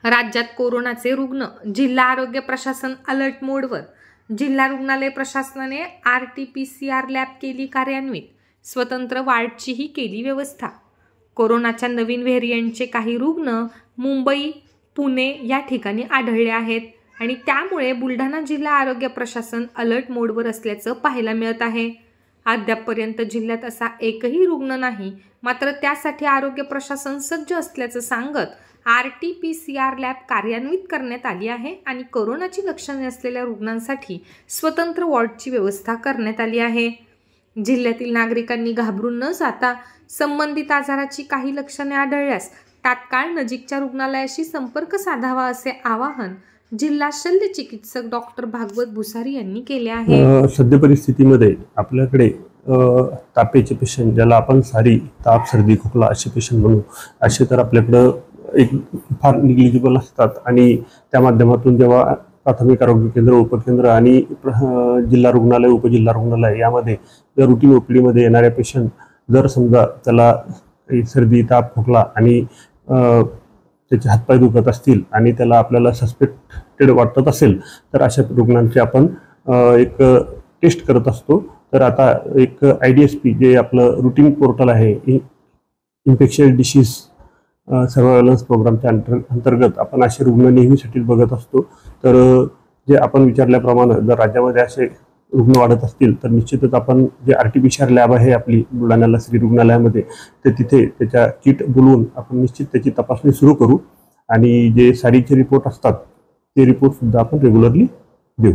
राज्यात कोरोनाचे रुग्ण, जिल्हा आरोग्य प्रशासन अलर्ट मोडवर. जिल्हा रुग्णालय प्रशासनाने RT-PCR लॅब केली कार्यान्वित. स्वतंत्र वार्डचीही केली व्यवस्था. कोरोनाच्या नवीन व्हेरियंटचे काही रुग्ण मुंबई, पुणे या ठिकाणी आढळले आहेत आणि त्यामुळे बुलढाणा जिल्हा आरोग्य प्रशासन अलर्ट मोडवर असल्याचं पाहायला मिळत आहे. अद्यापपर्यंत जिल्ह्यात असा एकही रुग्ण नाही, मात्र त्यासाठी आरोग्य प्रशासन सज्ज असल्याचं सांगत RT-PCR लॅब कार्यान्वित करण्यात आली आहे आणि कोरोनाची लक्षणे असलेल्या रुग्णांसाठी स्वतंत्र वॉर्डची व्यवस्था करण्यात आली आहे. जिल्ह्यातील नागरिकांनी घाबरून न जाता संबंधित आजाराची काही लक्षणे आढळल्यास तात्काळ नजीकच्या रुग्णालयाशी संपर्क साधावा असे आवाहन जिल्हा शल्य चिकित्सक डॉक्टर भागवत भुसारी यांनी केले आहे. सध्या परिस्थितीमध्ये आपल्याकडे तापेचे पेशंट, ज्याला आपण सारी ताप, सर्दी, खोकला असे पेशंट म्हणू, असे तर आपल्याकडं एक फार निग्लिजिबल असतात आणि त्या माध्यमातून जेव्हा प्राथमिक आरोग्य केंद्र, उपकेंद्र आणि जिल्हा रुग्णालय, उपजिल्हा रुग्णालय यामध्ये या रुटीन OPD येणाऱ्या पेशंट जर समजा त्याला सर्दी, ताप, खोकला आणि त्याचे हातपाय दुखत असतील आणि त्याला आपल्याला सस्पेक्टेड वाटत असेल तर अशा रुग्णांची आपण एक टेस्ट करत असतो. तर आता एक IDSP जे आपलं रुटीन पोर्टल आहे, इन्फेक्शियस डिसीज सर्व्हायलन्स प्रोग्रामच्या अंतर्गत आपण असे रुग्ण नेहमीसाठी बघत असतो. तर जे आपण विचारल्याप्रमाणे जर राज्यामध्ये असे रुग्ण वाढत असतील तर निश्चितच आपण जे RT-PCR लॅब आहे आपली बुलढाण्याला श्री रुग्णालयामध्ये, तर तिथे त्याच्या किट बोलवून आपण निश्चित त्याची तपासणी सुरू करू आणि जे साडीचे रिपोर्ट असतात ते रिपोर्ट सुद्धा आपण रेग्युलरली देऊ.